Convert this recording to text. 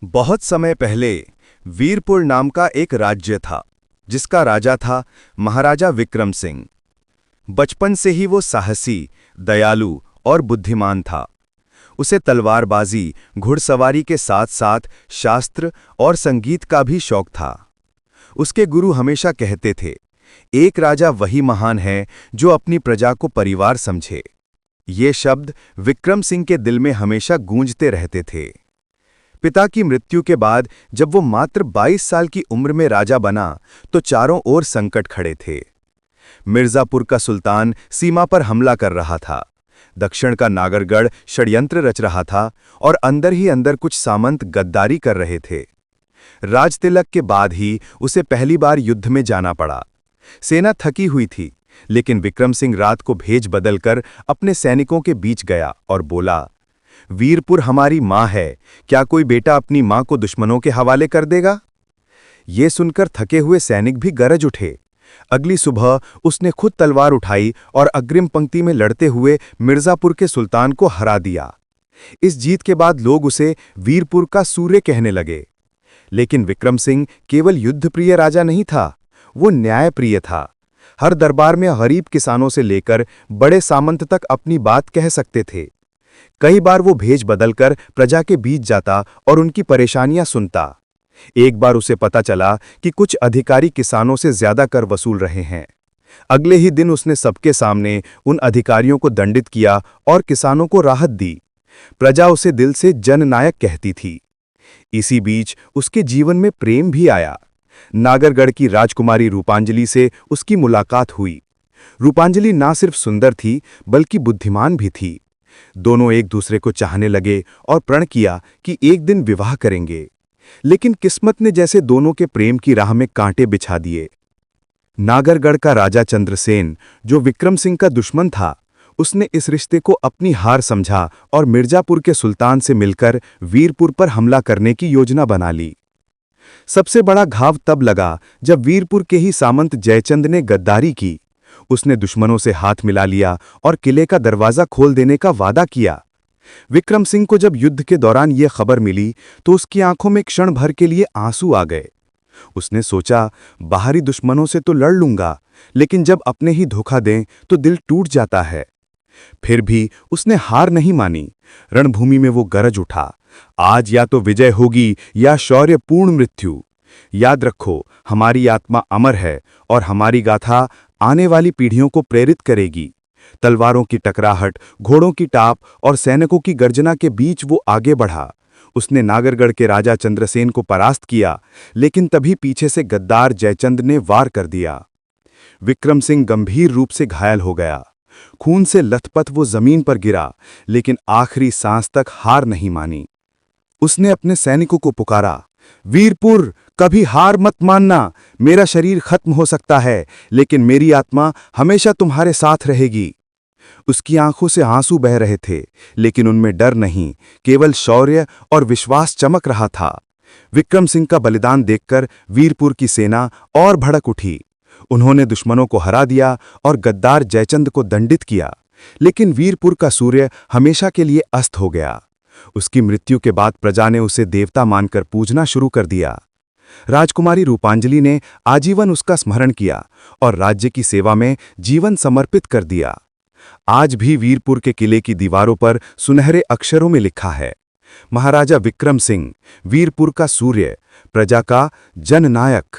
बहुत समय पहले वीरपुर नाम का एक राज्य था, जिसका राजा था महाराजा विक्रम सिंह। बचपन से ही वो साहसी, दयालु और बुद्धिमान था। उसे तलवारबाजी, घुड़सवारी के साथ साथ शास्त्र और संगीत का भी शौक था। उसके गुरु हमेशा कहते थे, एक राजा वही महान है जो अपनी प्रजा को परिवार समझे। ये शब्द विक्रम सिंह के दिल में हमेशा गूंजते रहते थे। पिता की मृत्यु के बाद जब वो मात्र 22 साल की उम्र में राजा बना तो चारों ओर संकट खड़े थे। मिर्जापुर का सुल्तान सीमा पर हमला कर रहा था, दक्षिण का नागरगढ़ षड्यंत्र रच रहा था और अंदर ही अंदर कुछ सामंत गद्दारी कर रहे थे। राजतिलक के बाद ही उसे पहली बार युद्ध में जाना पड़ा। सेना थकी हुई थी, लेकिन विक्रम सिंह रात को भेज बदलकर अपने सैनिकों के बीच गया और बोला, वीरपुर हमारी मां है, क्या कोई बेटा अपनी मां को दुश्मनों के हवाले कर देगा? ये सुनकर थके हुए सैनिक भी गरज उठे। अगली सुबह उसने खुद तलवार उठाई और अग्रिम पंक्ति में लड़ते हुए मिर्जापुर के सुल्तान को हरा दिया। इस जीत के बाद लोग उसे वीरपुर का सूर्य कहने लगे। लेकिन विक्रम सिंह केवल युद्धप्रिय राजा नहीं था, वो न्यायप्रिय था। हर दरबार में गरीब किसानों से लेकर बड़े सामंत तक अपनी बात कह सकते थे। कई बार वो भेज बदलकर प्रजा के बीच जाता और उनकी परेशानियां सुनता। एक बार उसे पता चला कि कुछ अधिकारी किसानों से ज्यादा कर वसूल रहे हैं। अगले ही दिन उसने सबके सामने उन अधिकारियों को दंडित किया और किसानों को राहत दी। प्रजा उसे दिल से जननायक कहती थी। इसी बीच उसके जीवन में प्रेम भी आया। नागरगढ़ की राजकुमारी रूपांजलि से उसकी मुलाकात हुई। रूपांजलि ना सिर्फ सुंदर थी, बल्कि बुद्धिमान भी थी। दोनों एक दूसरे को चाहने लगे और प्रण किया कि एक दिन विवाह करेंगे। लेकिन किस्मत ने जैसे दोनों के प्रेम की राह में कांटे बिछा दिए। नागरगढ़ का राजा चंद्रसेन, जो विक्रम सिंह का दुश्मन था, उसने इस रिश्ते को अपनी हार समझा और मिर्जापुर के सुल्तान से मिलकर वीरपुर पर हमला करने की योजना बना ली। सबसे बड़ा घाव तब लगा जब वीरपुर के ही सामंत जयचंद ने गद्दारी की। उसने दुश्मनों से हाथ मिला लिया और किले का दरवाजा खोल देने का वादा किया। विक्रम सिंह को जब युद्ध के दौरान यह खबर मिली तो उसकी आंखों में क्षण भर के लिए आंसू आ गए। उसने सोचा, बाहरी दुश्मनों से तो लड़ लूंगा, लेकिन जब अपने ही धोखा दें तो दिल टूट जाता है। फिर भी उसने हार नहीं मानी। रणभूमि में वो गरज उठा, आज या तो विजय होगी या शौर्यपूर्ण मृत्यु। याद रखो, हमारी आत्मा अमर है और हमारी गाथा आने वाली पीढ़ियों को प्रेरित करेगी। तलवारों की टकराहट, घोड़ों की टाप और सैनिकों की गर्जना के बीच वो आगे बढ़ा। उसने नागरगढ़ के राजा चंद्रसेन को परास्त किया, लेकिन तभी पीछे से गद्दार जयचंद ने वार कर दिया। विक्रम सिंह गंभीर रूप से घायल हो गया। खून से लथपथ वो जमीन पर गिरा, लेकिन आखिरी सांस तक हार नहीं मानी। उसने अपने सैनिकों को पुकारा, वीरपुर, कभी हार मत मानना। मेरा शरीर खत्म हो सकता है, लेकिन मेरी आत्मा हमेशा तुम्हारे साथ रहेगी। उसकी आंखों से आंसू बह रहे थे, लेकिन उनमें डर नहीं, केवल शौर्य और विश्वास चमक रहा था। विक्रम सिंह का बलिदान देखकर वीरपुर की सेना और भड़क उठी। उन्होंने दुश्मनों को हरा दिया और गद्दार जयचंद को दंडित किया। लेकिन वीरपुर का सूर्य हमेशा के लिए अस्त हो गया। उसकी मृत्यु के बाद प्रजा ने उसे देवता मानकर पूजना शुरू कर दिया। राजकुमारी रूपांजलि ने आजीवन उसका स्मरण किया और राज्य की सेवा में जीवन समर्पित कर दिया। आज भी वीरपुर के किले की दीवारों पर सुनहरे अक्षरों में लिखा है, महाराजा विक्रम सिंह, वीरपुर का सूर्य, प्रजा का जननायक।